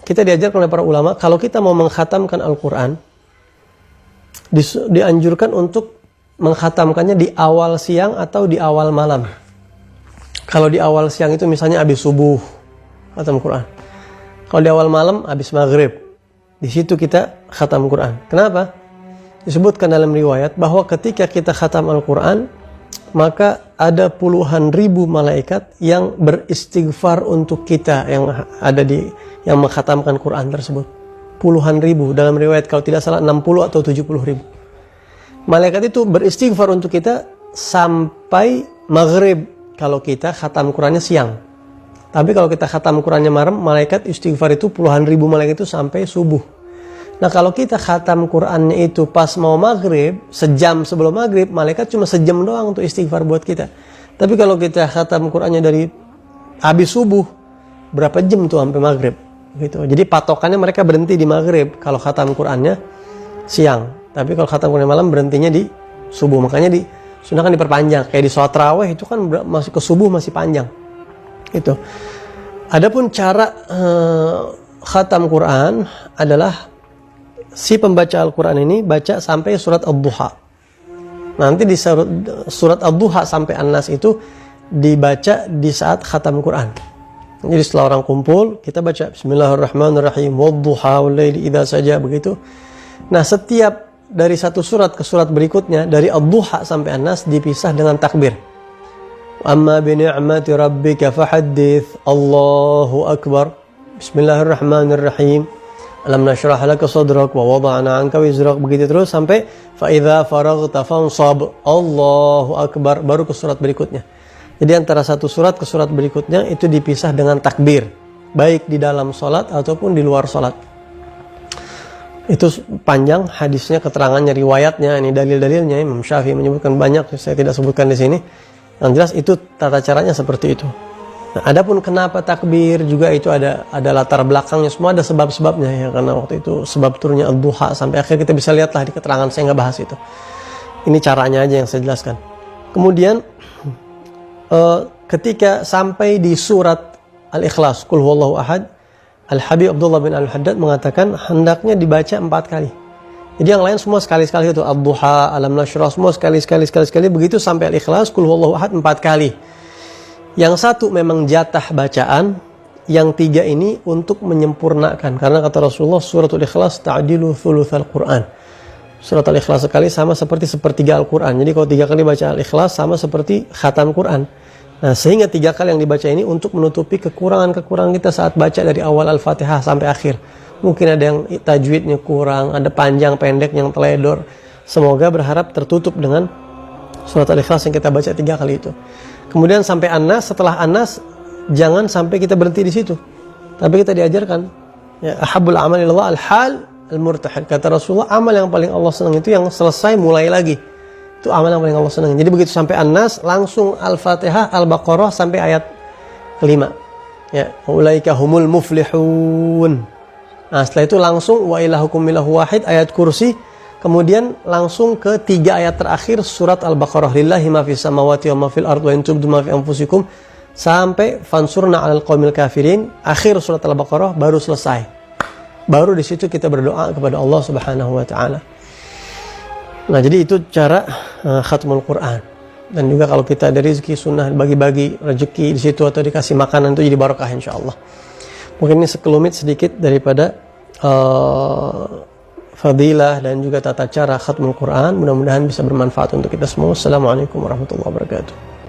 kita diajarkan oleh para ulama, kalau kita mau mengkhatamkan Al-Quran, dianjurkan untuk mengkhatamkannya di awal siang atau di awal malam. Kalau di awal siang itu misalnya habis subuh, khatam Quran. Kalau di awal malam, habis maghrib. Di situ kita khatam Quran. Kenapa? Disebutkan dalam riwayat bahwa ketika kita khatam Al-Quran, maka ada puluhan ribu malaikat yang beristighfar untuk kita yang mengkhatamkan Quran tersebut. Puluhan ribu, dalam riwayat kalau tidak salah 60 atau 70 ribu. Malaikat itu beristighfar untuk kita sampai maghrib kalau kita khatam Qurannya siang. Tapi kalau kita khatam Qurannya malam, malaikat istighfar itu puluhan ribu malaikat itu sampai subuh. Nah kalau kita khatam Qurannya itu pas mau maghrib, sejam sebelum maghrib, malaikat cuma sejam doang untuk istighfar buat kita. Tapi kalau kita khatam Qurannya dari habis subuh, berapa jam tuh sampai maghrib? Gitu. Jadi patokannya mereka berhenti di maghrib kalau khatam Qurannya siang. Tapi kalau khatam Quran malam berhentinya di subuh. Makanya disunahkan diperpanjang. Kayak di sholat raweh itu kan masih ke subuh masih panjang. Itu. Adapun cara khatam Quran adalah si pembaca Al-Quran ini baca sampai surat Ad-Duha. Nanti di surat Ad-Duha sampai An-Nas itu dibaca di saat khatam Quran. Jadi setelah orang kumpul, kita baca Bismillahirrahmanirrahim, Wad-Duha wal-laili idza saja, begitu. Nah, setiap dari satu surat ke surat berikutnya, dari Ad-Duha sampai An-Nas dipisah dengan takbir. Amma bi ni'mati rabbika fahaddits, Allahu akbar. Bismillahirrahmanirrahim. Alam nashrah laka sadrak wa wada'na 'anka wizrak, begitu terus sampai fa idza faraghta fansab, Allahu akbar, baru ke surat berikutnya. Jadi antara satu surat ke surat berikutnya itu dipisah dengan takbir, baik di dalam salat ataupun di luar salat. Itu panjang hadisnya, keterangannya, riwayatnya, ini dalil-dalilnya. Imam Syafi'i menyebutkan banyak, saya tidak sebutkan di sini. Yang jelas itu tata caranya seperti itu. Nah, adapun kenapa takbir juga itu ada latar belakangnya, semua ada sebab-sebabnya ya, karena waktu itu sebab turunnya Ad-Duha sampai akhir kita bisa lihatlah di keterangan, saya nggak bahas itu. Ini caranya aja yang saya jelaskan. Kemudian ketika sampai di surat Al-Ikhlas, Qul huwallahu ahad, Al-Habib Abdullah bin Al-Haddad mengatakan hendaknya dibaca 4 kali. Jadi yang lain semua sekali-sekali itu Ad-Duha, Alam Nashrah, semua sekali-sekali begitu sampai Al-Ikhlas, Qul huwallahu ahad 4 kali. Yang satu memang jatah bacaan, yang 3 ini untuk menyempurnakan. Karena kata Rasulullah, suratul Ikhlas ta'dilu thulutsal Quran. Surat Al-Ikhlas sekali sama seperti sepertiga Al-Quran. Jadi kalau 3 kali baca Al-Ikhlas sama seperti khatam Quran. Nah, sehingga 3 kali yang dibaca ini untuk menutupi kekurangan-kekurangan kita saat baca dari awal Al-Fatihah sampai akhir. Mungkin ada yang tajwidnya kurang, ada panjang pendek yang teledor. Semoga berharap tertutup dengan surat Al-Ikhlas yang kita baca 3 kali itu. Kemudian sampai An-Nas, setelah An-Nas jangan sampai kita berhenti di situ. Tapi kita diajarkan, ya, ahabbul amali ilallah al-hal al-murtahil. Kata Rasulullah, amal yang paling Allah senang itu yang selesai mulai lagi. Itu amal yang paling Allah senang. Jadi begitu sampai An-Nas, langsung Al-Fatihah, Al-Baqarah sampai ayat kelima. Ya, ulaika humul muflihun. Nah, setelah itu langsung wa ilahukum ilahu wahid, ayat kursi. Kemudian langsung ke 3 ayat terakhir surat Al-Baqarah. Lillahi ma fis samawati wa ma fil ardi wa in tubdu ma fi anfusikum sampai fansurna 'alal qaumil kafirin. Akhir surat Al-Baqarah baru selesai. Baru di situ kita berdoa kepada Allah Subhanahu wa taala. Nah, jadi itu cara khatmul Quran. Dan juga kalau kita ada rezeki sunnah bagi-bagi rezeki di situ atau dikasih makanan itu jadi barokah insyaallah. Mungkin ini sekelumit sedikit daripada fadilah dan juga tata cara khatmul Quran. Mudah-mudahan bisa bermanfaat untuk kita semua. Assalamualaikum warahmatullahi wabarakatuh.